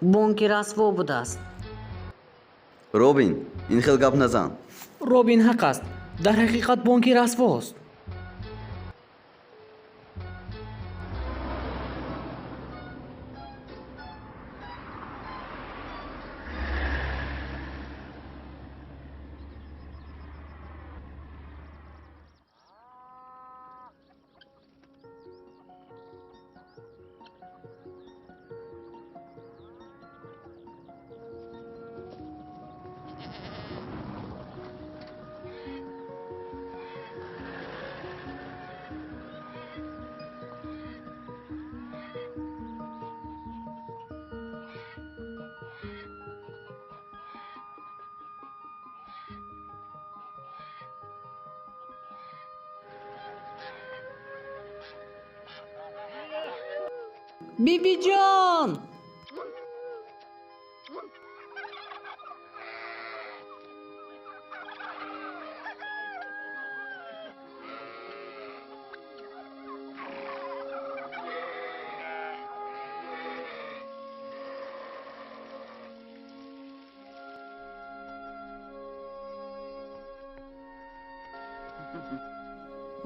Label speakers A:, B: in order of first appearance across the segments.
A: бонки расво будааст.
B: робин, ин хел гап назан.
C: робин ҳақ аст. дар ҳақиқат бонки расвост.
A: бибиҷон!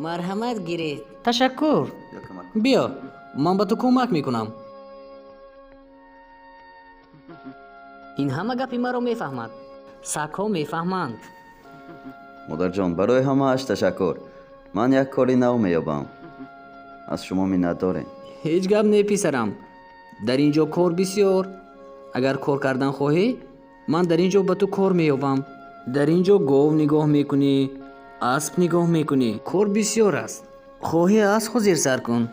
A: марҳамат гиред.
C: ташаккур. биё, ман ба ту кӯмак мекунам.
A: ин ҳама гапи маро мефаҳмад. сагҳо мефаҳманд.
B: модарҷон, барои ҳамааш ташаккур. ман як кори нав меёбам. аз шумо миннат дорем.
C: ҳеҷ гап не писарам. дар ин ҷо кор бисёр. агар кор кардан хоҳӣ, ман дар ин ҷо ба ту кор меёбам. дар ин ҷо гов нигоҳ мекунӣ, асп нигоҳ мекунӣ. кор бисёр аст. хоҳӣ аспҳо зер сар кун.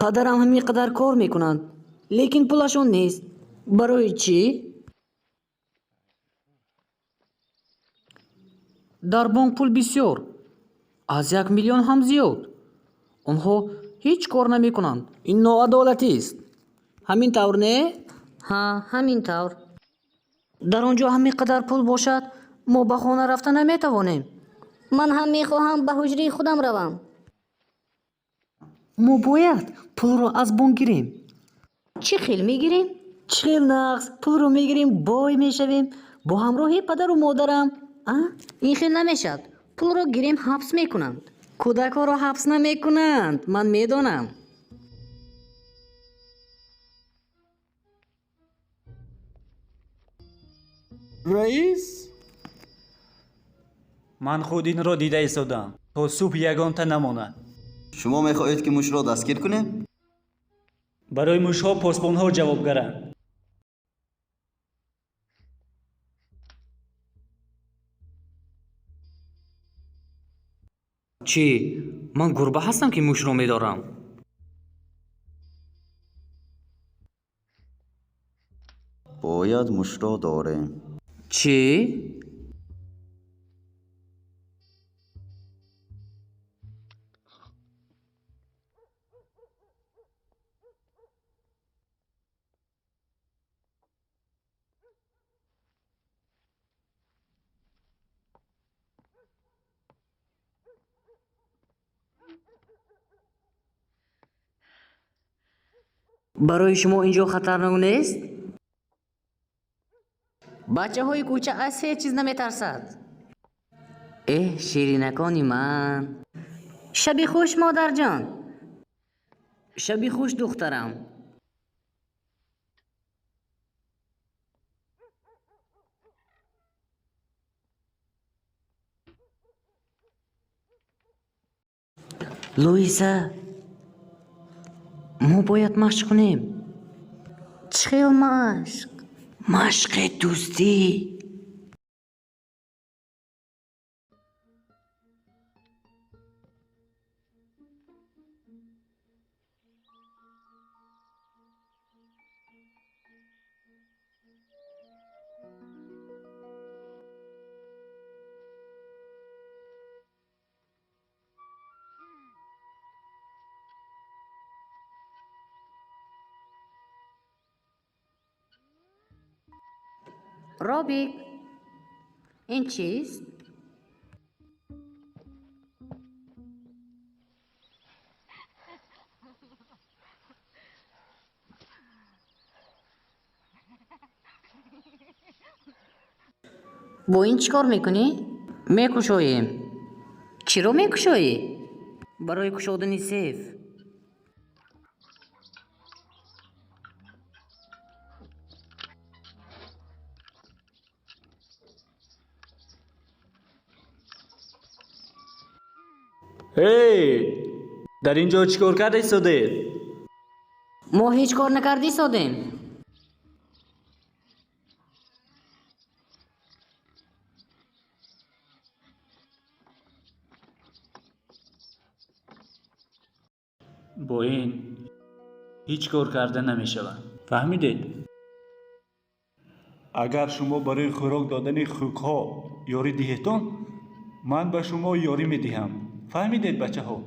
A: падарам ҳамин қадар кор мекунанд, лекин пулашон нест. барои чӣ?
C: дар бонк пул бисёр. аз 1 миллион ҳам зиёд. онҳо ҳеҷ кор намекунанд. ин ноадолатист. ҳамин тавр не?
A: ҳа, ҳамин тавр. дар он ҷо ҳамин қадар пул бошад, мо ба хона рафта наметавонем.
D: ман ҳам мехоҳам ба ҳуҷраи худам равам.
C: мо бояд пулро аз бонк гирем.
A: чӣ хел мегирем? чӣ хел нағз пулро мегирем, бой мешавем бо ҳамроҳи падару модарам. ин хел намешавад. пулро гирем, ҳабс мекунанд.
C: кӯдакҳоро ҳабс намекунанд. ман медонам.
E: раис, ман худ инро дида истодам то субҳ ягонта намонад.
B: шумо мехоҳед ки мушро дастгир кунем?
E: барои мушҳо посбонҳо ҷавобгаранд.
C: чӣ? ман гурба ҳастам ки мушро медорам.
B: бояд мушро дорем.
C: чӣ?
A: барои шумо ин ҷо хатарнок нест? бачаҳои кӯча аз ҳеҷ чиз наметарсад. ширинакони ман. шаби хуш, модарҷон. шаби хуш, духтарам. луиза, мо бояд машқ кунем.
D: чӣ хел машқ?
A: машқи дӯстӣ. робик, این چیست؟ با این چیکار میکنی؟ میکشاییم. چرا میکشایی؟ برای کشادن سیف.
E: هی در اینجا چیکار کرده ایستاده؟
A: ما هیچ کار نکردی سادیم.
E: با این هیچ کار کرده نمی شود. فهمیدید؟ اگر شما برای خوراک دادن خوک ها یاری دهیتان، من به شما یاری می دهم. فهمیدید بچه ها؟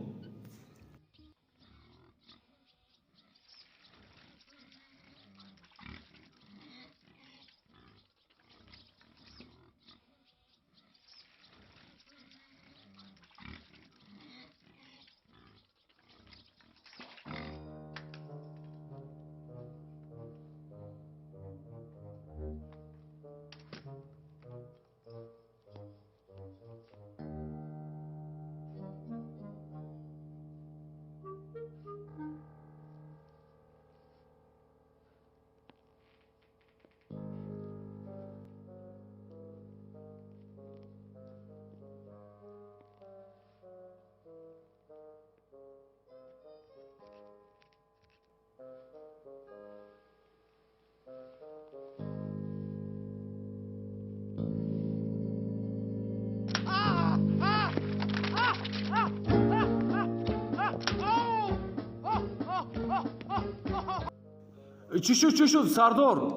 C: چی شد سردار؟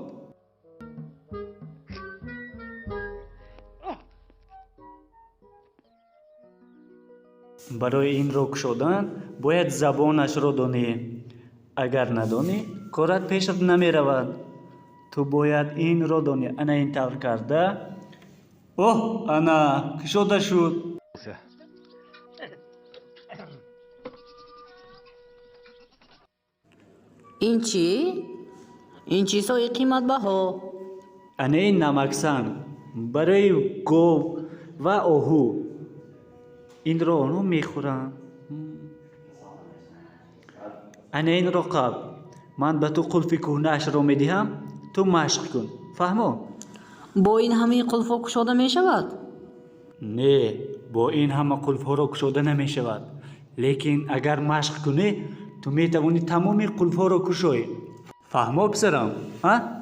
E: برای این رو کشادن باید زبانش رو دانی. اگر ندانی کارت پیشت نمی رود. تو باید این رو دانی. انا این طور کرده. اوه انا کشاده شد.
A: این چی؟ این چیزهای قیمت بها.
E: انا این نمکسن برای گاو و آهو. این رو آنها میخورن. انا این رو قبل من به تو قلفی کهنه‌اش رو میدهم، تو مشق کن. فهمو؟
A: با این همه قلفا کشاده می شود؟
E: نه، با این همه قلف ها رو کشاده نمی شود. لیکن اگر مشق کنی تو می توانی تمام قلف ها رو کشایی. فهمو پسرم؟ ها؟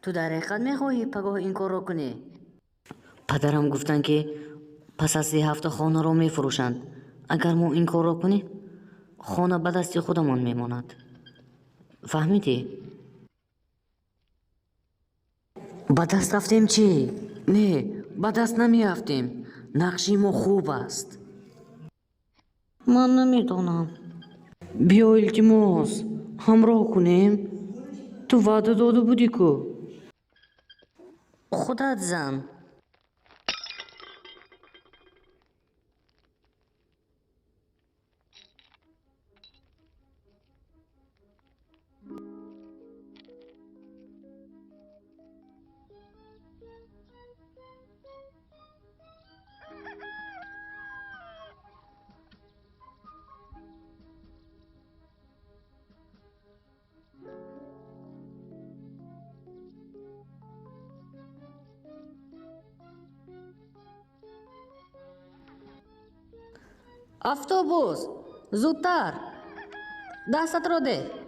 A: تو در حقیقت میخواهی پگاه این کار رو کنی؟ پدرم گفتن که پس از 3 هفته خانه رو میفروشند. اگر ما این کار رو کنیم خانه به دست خودمان میماند. فهمیدی؟ به دست رفتیم چی؟ نه، به دست نمی رفتیم. نقشی ما خوب است. من نمیدونم. بیا التماس همراه کنیم. تو وعده داده بودی که خودت زن. اتوبوس زودتر.
D: дастатро де.